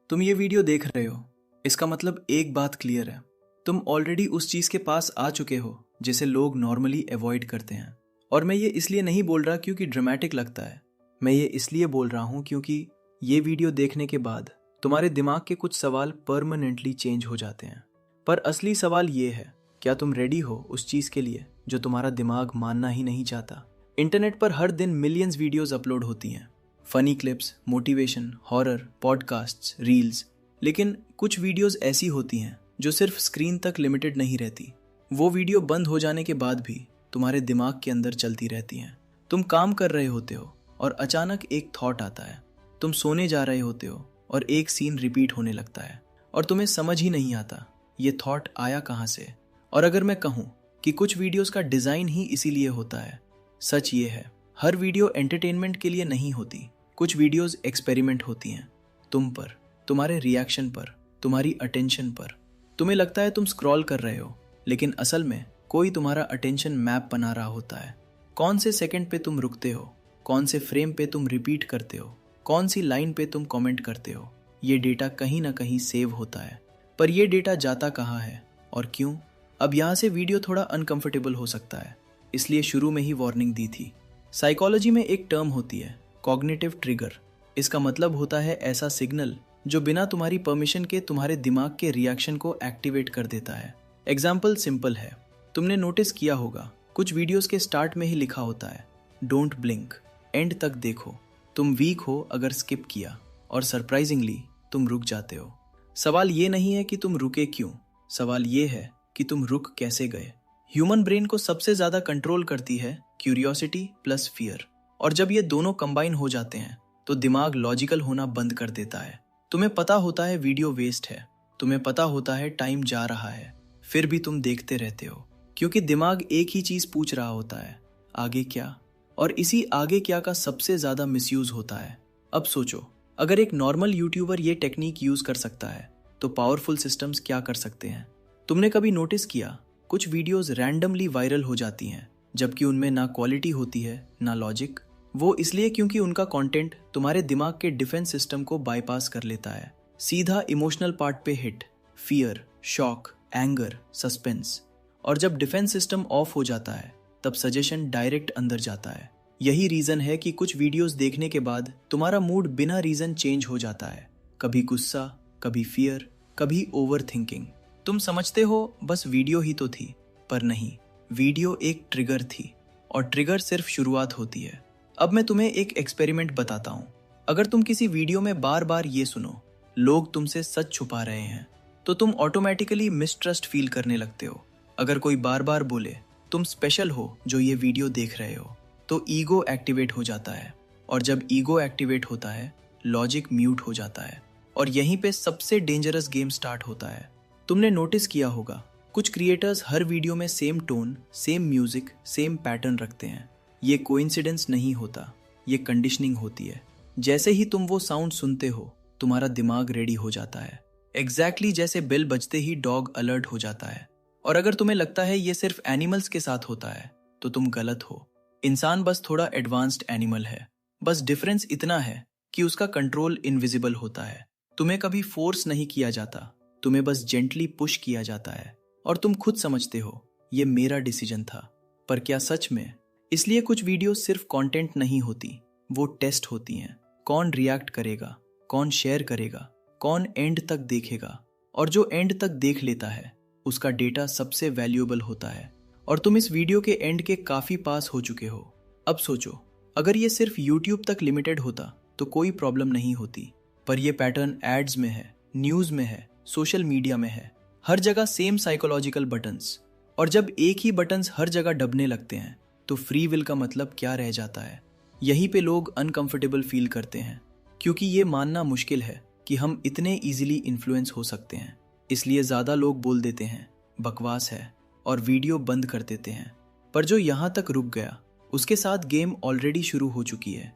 तुम ये वीडियो देख रहे हो, इसका मतलब एक बात क्लियर है, तुम ऑलरेडी उस चीज के पास आ चुके हो जिसे लोग नॉर्मली अवॉइड करते हैं। और मैं ये इसलिए नहीं बोल रहा क्योंकि ड्रामेटिक लगता है, मैं ये इसलिए बोल रहा हूँ क्योंकि ये वीडियो देखने के बाद तुम्हारे दिमाग के कुछ सवाल परमानेंटली चेंज हो जाते हैं। पर असली सवाल ये है, क्या तुम रेडी हो उस चीज के लिए जो तुम्हारा दिमाग मानना ही नहीं चाहता। इंटरनेट पर हर दिन मिलियंस वीडियोस अपलोड होती हैं, funny clips, motivation, horror, podcasts, reels. लेकिन कुछ वीडियोस ऐसी होती हैं जो सिर्फ स्क्रीन तक लिमिटेड नहीं रहती। वो वीडियो बंद हो जाने के बाद भी तुम्हारे दिमाग के अंदर चलती रहती हैं। तुम काम कर रहे होते हो और अचानक एक थॉट आता है, तुम सोने जा रहे होते हो और एक सीन रिपीट होने लगता है और तुम्हें समझ ही नहीं आता ये थॉट आया कहाँ से। और अगर मैं कहूँ कि कुछ वीडियोस का डिज़ाइन ही इसीलिए होता है, सच ये है, हर वीडियो एंटरटेनमेंट के लिए नहीं होती। कुछ वीडियोस एक्सपेरिमेंट होती हैं तुम पर, तुम्हारे रिएक्शन पर, तुम्हारी अटेंशन पर। तुम्हें लगता है तुम स्क्रॉल कर रहे हो, लेकिन असल में कोई तुम्हारा अटेंशन मैप बना रहा होता है। कौन से सेकंड पे तुम रुकते हो, कौन से फ्रेम पे तुम रिपीट करते हो, कौन सी लाइन पे तुम कमेंट करते हो, ये डेटा कहीं ना कहीं सेव होता है। पर ये डेटा जाता कहाँ है और क्यों? अब यहाँ से वीडियो थोड़ा अनकंफर्टेबल हो सकता है, इसलिए शुरू में ही वार्निंग दी थी। साइकोलॉजी में एक टर्म होती है, कॉग्निटिव ट्रिगर। इसका मतलब होता है ऐसा सिग्नल जो बिना तुम्हारी परमिशन के तुम्हारे दिमाग के रिएक्शन को एक्टिवेट कर देता है। एग्जाम्पल सिंपल है, तुमने नोटिस किया होगा कुछ वीडियोस के स्टार्ट में ही लिखा होता है, डोंट ब्लिंक, एंड तक देखो। तुम वीक हो अगर स्किप किया, और सरप्राइजिंगली तुम रुक जाते हो। सवाल ये नहीं है कि तुम रुके क्यों, सवाल ये है कि तुम रुक कैसे गए। ह्यूमन ब्रेन को सबसे ज्यादा कंट्रोल करती है क्यूरियोसिटी प्लस फियर, और जब ये दोनों कंबाइन हो जाते हैं तो दिमाग लॉजिकल होना बंद कर देता है। तुम्हें पता होता है वीडियो वेस्ट है, तुम्हें पता होता है टाइम जा रहा है, फिर भी तुम देखते रहते हो क्योंकि दिमाग एक ही चीज पूछ रहा होता है, आगे क्या। और इसी आगे क्या का सबसे ज्यादा मिसयूज होता है। अब सोचो, अगर एक नॉर्मल यूट्यूबर ये टेक्निक यूज कर सकता है तो पावरफुल सिस्टम्स क्या कर सकते हैं। तुमने कभी नोटिस किया कुछ वीडियोस रैंडमली वायरल हो जाती हैं जबकि उनमें ना क्वालिटी होती है ना लॉजिक। वो इसलिए क्योंकि उनका कंटेंट तुम्हारे दिमाग के डिफेंस सिस्टम को बाईपास कर लेता है, सीधा इमोशनल पार्ट पे hit, fear, shock, anger, suspense. और जब डिफेंस सिस्टम ऑफ हो जाता है तब सजेशन डायरेक्ट अंदर जाता है। यही रीजन है कि कुछ वीडियोस देखने के बाद तुम्हारा मूड बिना रीजन चेंज हो जाता है, कभी गुस्सा, कभी फियर, कभी ओवर थिंकिंग। तुम समझते हो बस वीडियो ही तो थी, पर नहीं, वीडियो एक ट्रिगर थी और ट्रिगर सिर्फ शुरुआत होती है। अब मैं तुम्हें एक एक्सपेरिमेंट बताता हूँ। अगर तुम किसी वीडियो में बार बार ये सुनो, लोग तुमसे सच छुपा रहे हैं, तो तुम ऑटोमेटिकली मिसट्रस्ट फील करने लगते हो। अगर कोई बार बार बोले तुम स्पेशल हो जो ये वीडियो देख रहे हो, तो ईगो एक्टिवेट हो जाता है, और जब ईगो एक्टिवेट होता है लॉजिक म्यूट हो जाता है, और यहीं पे सबसे डेंजरस गेम स्टार्ट होता है। तुमने नोटिस किया होगा कुछ क्रिएटर्स हर वीडियो में same tone, same music, same pattern रखते हैं। ये कोइंसिडेंस नहीं होता, ये कंडीशनिंग होती है। जैसे ही तुम वो साउंड सुनते हो तुम्हारा दिमाग रेडी हो जाता है, एग्जैक्टली जैसे बेल बजते ही डॉग अलर्ट हो जाता है। और अगर तुम्हें लगता है ये सिर्फ एनिमल्स के साथ होता है तो तुम गलत हो। इंसान बस थोड़ा एडवांस्ड एनिमल है, बस डिफरेंस इतना है कि उसका कंट्रोल इनविजिबल होता है। तुम्हें कभी फोर्स नहीं किया जाता, तुम्हें बस जेंटली पुश किया जाता है, और तुम खुद समझते हो ये मेरा डिसीजन था। पर क्या सच में? इसलिए कुछ वीडियो सिर्फ कंटेंट नहीं होती, वो टेस्ट होती हैं। कौन रिएक्ट करेगा, कौन शेयर करेगा, कौन एंड तक देखेगा। और जो एंड तक देख लेता है उसका डेटा सबसे वैल्यूएबल होता है। और तुम इस वीडियो के एंड के काफी पास हो चुके हो। अब सोचो, अगर ये सिर्फ यूट्यूब तक लिमिटेड होता तो कोई प्रॉब्लम नहीं होती, पर ये पैटर्न एड्स में है, न्यूज में है, सोशल मीडिया में है, हर जगह सेम साइकोलॉजिकल बटन्स। और जब एक ही बटन्स हर जगह दबने लगते हैं तो फ्री विल का मतलब क्या रह जाता है। यहीं पे लोग अनकंफर्टेबल फील करते हैं, क्योंकि ये मानना मुश्किल है कि हम इतने इजीली इन्फ्लुएंस हो सकते हैं। इसलिए ज़्यादा लोग बोल देते हैं बकवास है और वीडियो बंद कर देते हैं। पर जो यहाँ तक रुक गया उसके साथ गेम ऑलरेडी शुरू हो चुकी है।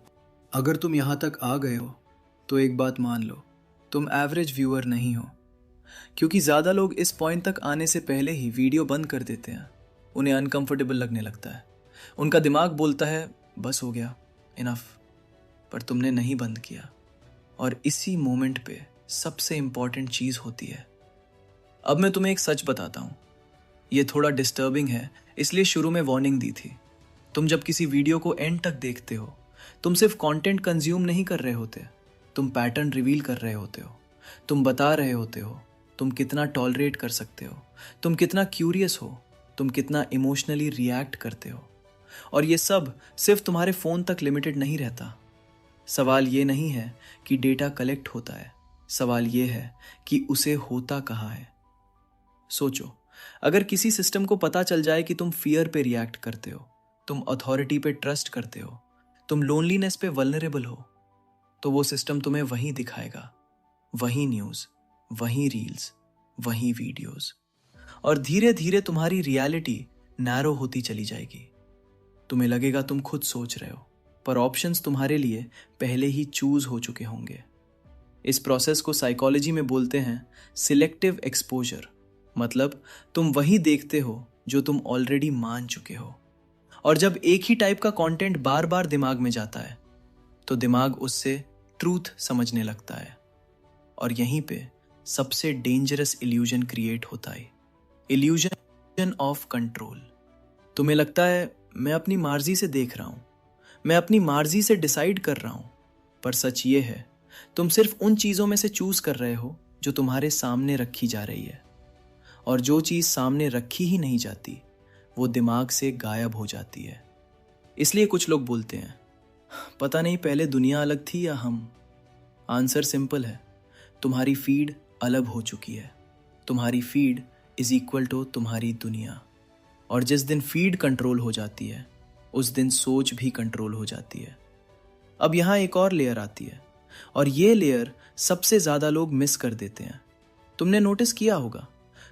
अगर तुम यहाँ तक आ गए हो तो एक बात मान लो, तुम एवरेज व्यूअर नहीं हो, क्योंकि ज़्यादा लोग इस पॉइंट तक आने से पहले ही वीडियो बंद कर देते हैं। उन्हें अनकंफर्टेबल लगने लगता है, उनका दिमाग बोलता है बस हो गया, इनफ। पर तुमने नहीं बंद किया, और इसी मोमेंट पे सबसे इंपॉर्टेंट चीज होती है। अब मैं तुम्हें एक सच बताता हूँ, ये थोड़ा डिस्टर्बिंग है, इसलिए शुरू में वार्निंग दी थी। तुम जब किसी वीडियो को एंड तक देखते हो, तुम सिर्फ कंटेंट कंज्यूम नहीं कर रहे होते, तुम पैटर्न रिवील कर रहे होते हो। तुम बता रहे होते हो तुम कितना टॉलरेट कर सकते हो, तुम कितना क्यूरियस हो, तुम कितना इमोशनली रिएक्ट करते हो। और ये सब सिर्फ तुम्हारे फोन तक लिमिटेड नहीं रहता। सवाल ये नहीं है कि डेटा कलेक्ट होता है, सवाल ये है कि उसे होता कहाँ है। सोचो, अगर किसी सिस्टम को पता चल जाए कि तुम फियर पे रिएक्ट करते हो, तुम अथॉरिटी पे ट्रस्ट करते हो, तुम लोनलीनेस पे वल्नरेबल हो, तो वो सिस्टम तुम्हें वहीं दिखाएगा, वहीं न्यूज़, वहीं रील्स, वहीं वीडियोस। और धीरे धीरे तुम्हारी रियलिटी नैरो होती चली जाएगी। तुम्हें लगेगा तुम खुद सोच रहे हो, पर ऑप्शंस तुम्हारे लिए पहले ही चूज हो चुके होंगे। इस प्रोसेस को साइकोलॉजी में बोलते हैं सिलेक्टिव एक्सपोजर। मतलब तुम वही देखते हो जो तुम ऑलरेडी मान चुके हो। और जब एक ही टाइप का कंटेंट बार बार दिमाग में जाता है, तो दिमाग उससे ट्रूथ समझने लगता है। और यहीं पे सबसे डेंजरस इल्यूजन क्रिएट होता है, इल्यूजन ऑफ कंट्रोल। तुम्हें लगता है मैं अपनी मर्जी से देख रहा हूं, मैं अपनी मर्जी से डिसाइड कर रहा हूं, पर सच ये है तुम सिर्फ उन चीजों में से चूज कर रहे हो जो तुम्हारे सामने रखी जा रही है। और जो चीज सामने रखी ही नहीं जाती, वो दिमाग से गायब हो जाती है। इसलिए कुछ लोग बोलते हैं, पता नहीं पहले दुनिया अलग थी या हम। आंसर सिंपल है, तुम्हारी फीड अलग हो चुकी है। तुम्हारी फीड इज इक्वल टू तुम्हारी दुनिया। और जिस दिन फीड कंट्रोल हो जाती है, उस दिन सोच भी कंट्रोल हो जाती है। अब यहाँ एक और लेयर आती है, और ये लेयर सबसे ज्यादा लोग मिस कर देते हैं। तुमने नोटिस किया होगा,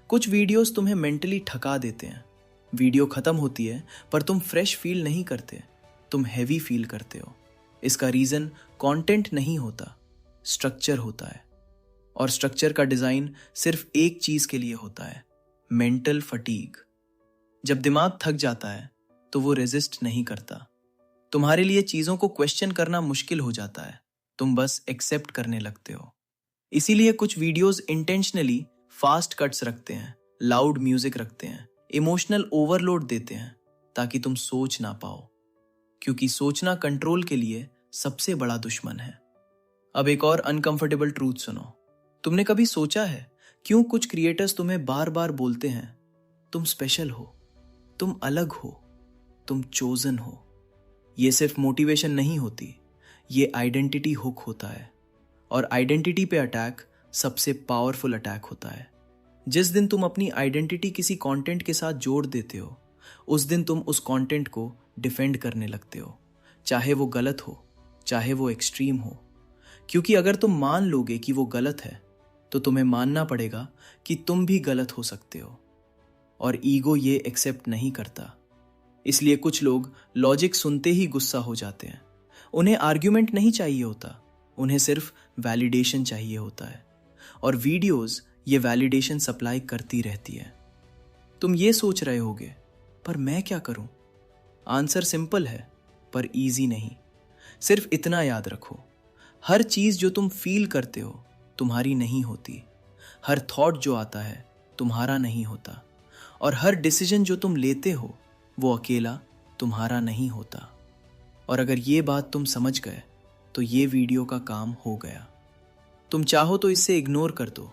कुछ वीडियोस तुम्हें मेंटली थका देते हैं। वीडियो खत्म होती है पर तुम फ्रेश फील नहीं करते, तुम हैवी फील करते हो। इसका रीजन कंटेंट नहीं होता, स्ट्रक्चर होता है। और स्ट्रक्चर का डिजाइन सिर्फ एक चीज के लिए होता है, मेंटल फटीग। जब दिमाग थक जाता है तो वो रेजिस्ट नहीं करता। तुम्हारे लिए चीजों को क्वेश्चन करना मुश्किल हो जाता है, तुम बस एक्सेप्ट करने लगते हो। इसीलिए कुछ वीडियोस इंटेंशनली फास्ट कट्स रखते हैं, लाउड म्यूजिक रखते हैं, इमोशनल ओवरलोड देते हैं, ताकि तुम सोच ना पाओ। क्योंकि सोचना कंट्रोल के लिए सबसे बड़ा दुश्मन है। अब एक और अनकंफर्टेबल ट्रूथ सुनो। तुमने कभी सोचा है क्यों कुछ क्रिएटर्स तुम्हें बार बार बोलते हैं तुम स्पेशल हो, तुम अलग हो, तुम चोजन हो? ये सिर्फ मोटिवेशन नहीं होती, ये आइडेंटिटी हुक होता है। और आइडेंटिटी पे अटैक सबसे पावरफुल अटैक होता है। जिस दिन तुम अपनी आइडेंटिटी किसी कंटेंट के साथ जोड़ देते हो, उस दिन तुम उस कंटेंट को डिफेंड करने लगते हो, चाहे वो गलत हो, चाहे वो एक्सट्रीम हो। क्योंकि अगर तुम मान लोगे कि वो गलत है, तो तुम्हें मानना पड़ेगा कि तुम भी गलत हो सकते हो। और ईगो ये एक्सेप्ट नहीं करता। इसलिए कुछ लोग लॉजिक सुनते ही गुस्सा हो जाते हैं। उन्हें आर्ग्यूमेंट नहीं चाहिए होता, उन्हें सिर्फ वैलिडेशन चाहिए होता है। और वीडियोस ये वैलिडेशन सप्लाई करती रहती है। तुम ये सोच रहे होगे, पर मैं क्या करूं? आंसर सिंपल है, पर इजी नहीं। सिर्फ इतना याद रखो, हर चीज जो तुम फील करते हो तुम्हारी नहीं होती। हर थॉट जो आता है तुम्हारा नहीं होता। और हर डिसीजन जो तुम लेते हो वो अकेला तुम्हारा नहीं होता। और अगर ये बात तुम समझ गए, तो ये वीडियो का काम हो गया। तुम चाहो तो इसे इग्नोर कर दो,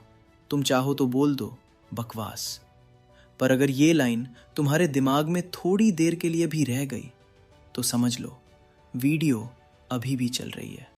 तुम चाहो तो बोल दो बकवास। पर अगर ये लाइन तुम्हारे दिमाग में थोड़ी देर के लिए भी रह गई, तो समझ लो वीडियो अभी भी चल रही है।